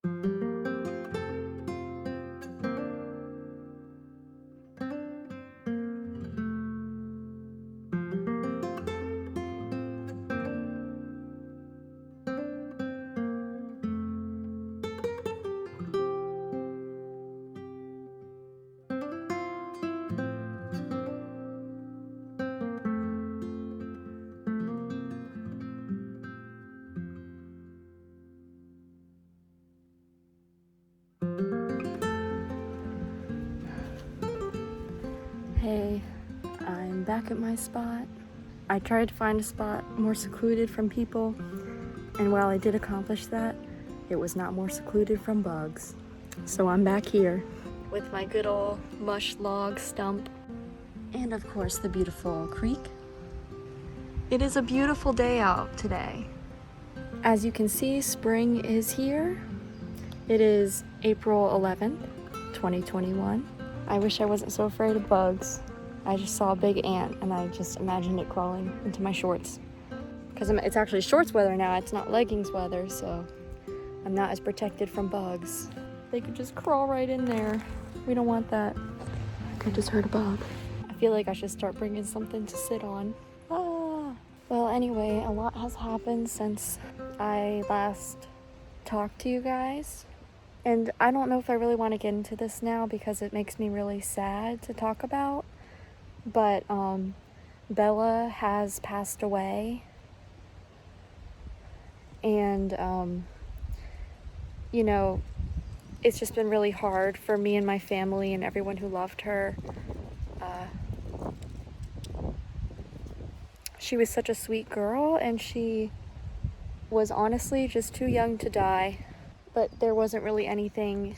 Hey, I'm back at my spot. I tried to find a spot more secluded from people, and while I did accomplish that, it was not more secluded from bugs. So I'm back here with my good old mush log stump, and of course the beautiful creek. It is a beautiful day out today. As you can see, spring is here. It is April 11th, 2021. I wish I wasn't so afraid of bugs. I just saw a big ant and I just imagined it crawling into my shorts. Because it's actually shorts weather now, it's not leggings weather, so I'm not as protected from bugs. They could just crawl right in there. We don't want that. I just heard a bug. I feel like I should start bringing something to sit on. Well, anyway, a lot has happened since I last talked to you guys. And I don't know if I really want to get into this now because it makes me really sad to talk about. But Bella has passed away. And, you know, it's just been really hard for me and my family and everyone who loved her. She was such a sweet girl, and she was honestly just too young to die. But there wasn't really anything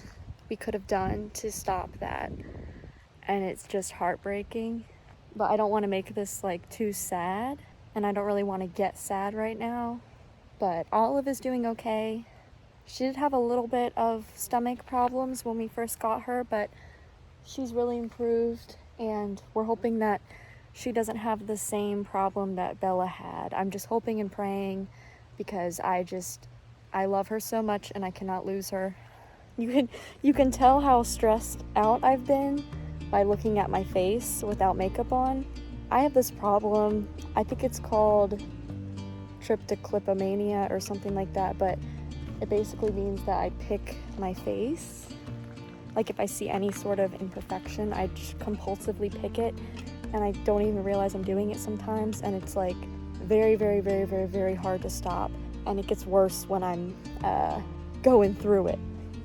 we could have done to stop that. And it's just heartbreaking. But I don't want to make this like too sad. And I don't really want to get sad right now. But Olive is doing okay. She did have a little bit of stomach problems when we first got her, but she's really improved. And we're hoping that she doesn't have the same problem that Bella had. I'm just hoping and praying because I love her so much and I cannot lose her. You can tell how stressed out I've been by looking at my face without makeup on. I have this problem, I think it's called tryptoclipomania or something like that, but it basically means that I pick my face. Like if I see any sort of imperfection, I just compulsively pick it and I don't even realize I'm doing it sometimes, and it's like very, very, very, very, very hard to stop. And it gets worse when I'm going through it.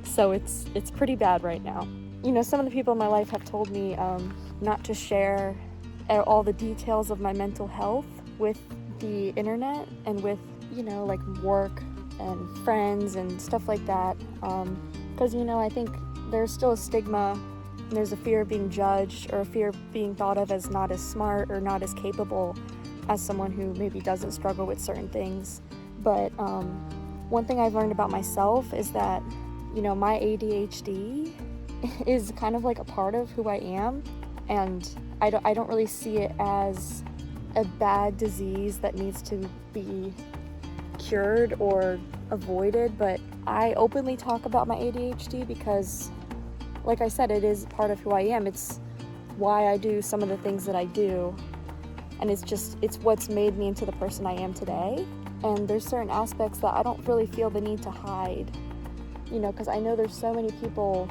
So it's pretty bad right now. You know, some of the people in my life have told me not to share all the details of my mental health with the internet and with, you know, like work and friends and stuff like that. Because, you know, I think there's still a stigma. There's a fear of being judged or a fear of being thought of as not as smart or not as capable as someone who maybe doesn't struggle with certain things. But one thing I've learned about myself is that, you know, my ADHD is kind of like a part of who I am, and I don't really see it as a bad disease that needs to be cured or avoided. But I openly talk about my ADHD because, like I said, it is part of who I am. It's why I do some of the things that I do, and it's what's made me into the person I am today. And there's certain aspects that I don't really feel the need to hide, you know, because I know there's so many people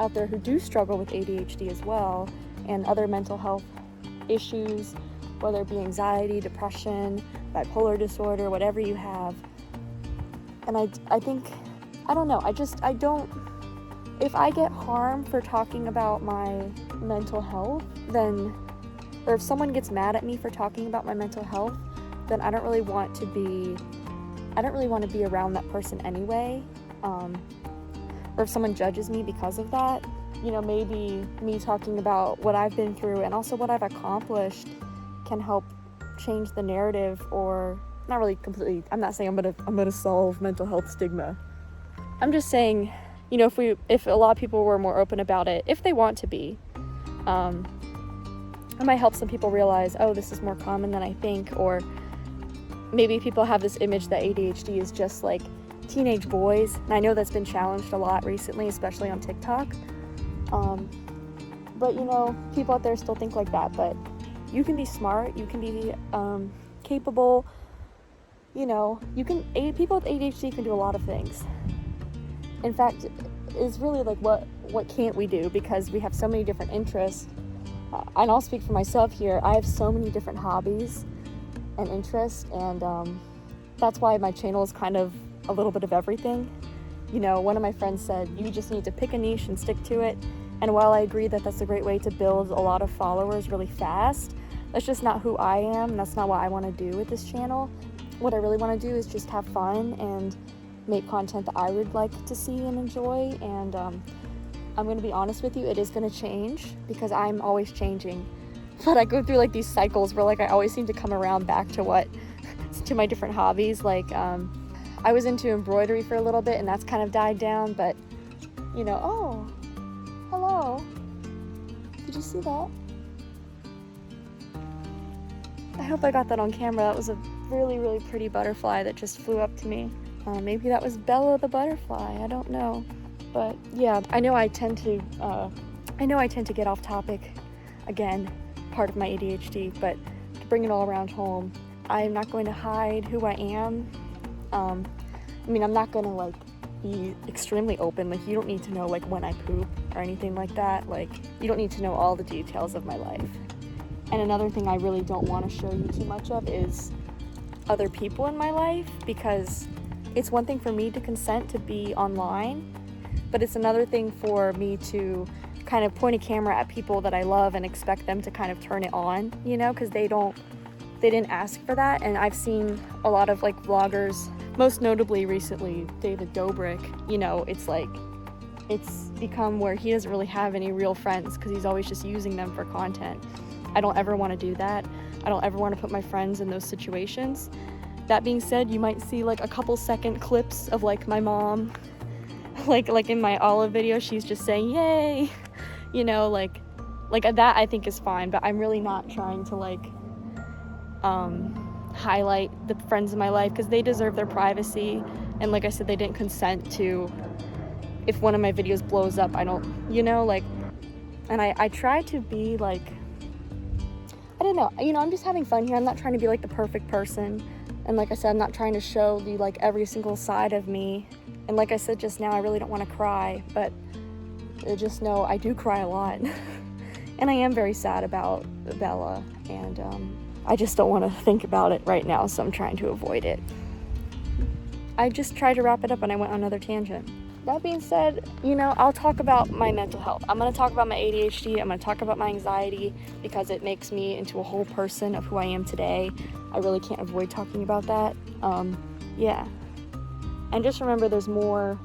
out there who do struggle with ADHD as well and other mental health issues, whether it be anxiety, depression, bipolar disorder, whatever you have. And I think, I don't know, if I get harmed for talking about my mental health, then, or if someone gets mad at me for talking about my mental health, then I don't really want to be around that person anyway. Or if someone judges me because of that, you know, maybe me talking about what I've been through and also what I've accomplished can help change the narrative, or not really completely. I'm not saying I'm gonna solve mental health stigma. I'm just saying, you know, if a lot of people were more open about it, if they want to be, it might help some people realize, oh, this is more common than I think. Or maybe people have this image that ADHD is just like teenage boys, and I know that's been challenged a lot recently, especially on TikTok. But you know, people out there still think like that, but you can be smart, you can be capable, you know, people with ADHD can do a lot of things. In fact, it's really like what can't we do, because we have so many different interests. And I'll speak for myself here. I have so many different hobbies and interests, and that's why my channel is kind of a little bit of everything. You know, one of my friends said, you just need to pick a niche and stick to it. And while I agree that that's a great way to build a lot of followers really fast, that's just not who I am, and that's not what I want to do with this channel. What I really want to do is just have fun and make content that I would like to see and enjoy. And I'm going to be honest with you, it is going to change, because I'm always changing. But I go through like these cycles where like I always seem to come around back to to my different hobbies. Like I was into embroidery for a little bit, and that's kind of died down, but you know, oh, hello. Did you see that? I hope I got that on camera. That was a really, really pretty butterfly that just flew up to me. Maybe that was Bella the butterfly, I don't know. But yeah, I know I tend to get off topic, again, part of my ADHD, but to bring it all around home, I'm not going to hide who I am. I mean, I'm not going to like be extremely open. Like, you don't need to know like when I poop or anything like that. Like, you don't need to know all the details of my life. And another thing I really don't want to show you too much of is other people in my life, because it's one thing for me to consent to be online, but it's another thing for me to kind of point a camera at people that I love and expect them to kind of turn it on, you know, because they didn't ask for that. And I've seen a lot of like vloggers, most notably recently David Dobrik, you know, it's like it's become where he doesn't really have any real friends because he's always just using them for content. I don't ever want to do that. I don't ever want to put my friends in those situations. That being said, you might see like a couple second clips of like my mom, like in my Olive video, she's just saying yay, you know, like that I think is fine, but I'm really not trying to like highlight the friends in my life, because they deserve their privacy. And like I said, they didn't consent to, if one of my videos blows up, I don't, you know, like, and I try to be like, I don't know, you know, I'm just having fun here. I'm not trying to be like the perfect person. And like I said, I'm not trying to show you like every single side of me. And like I said just now, I really don't want to cry, but just know I do cry a lot. And I am very sad about Bella, and I just don't want to think about it right now, so I'm trying to avoid it. I just tried to wrap it up and I went on another tangent. That being said, you know, I'll talk about my mental health. I'm going to talk about my ADHD. I'm going to talk about my anxiety, because it makes me into a whole person of who I am today. I really can't avoid talking about that. Yeah. And just remember, there's more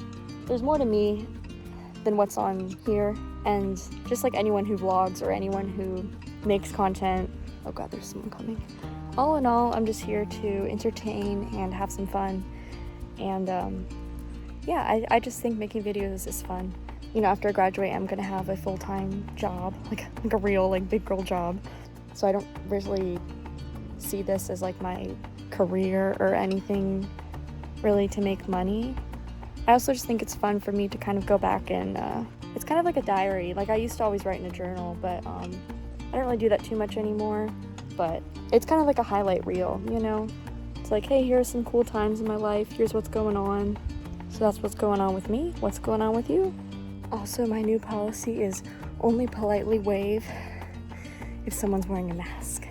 to me than what's on here. And just like anyone who vlogs or anyone who makes content, oh God, there's someone coming. All in all, I'm just here to entertain and have some fun. And yeah, I just think making videos is fun. You know, after I graduate, I'm gonna have a full-time job, like a real like big girl job. So I don't really see this as like my career or anything really to make money. I also just think it's fun for me to kind of go back and it's kind of like a diary. Like, I used to always write in a journal, but I don't really do that too much anymore. But it's kind of like a highlight reel, you know? It's like, hey, here's some cool times in my life. Here's what's going on. So that's what's going on with me. What's going on with you? Also, my new policy is only politely wave if someone's wearing a mask.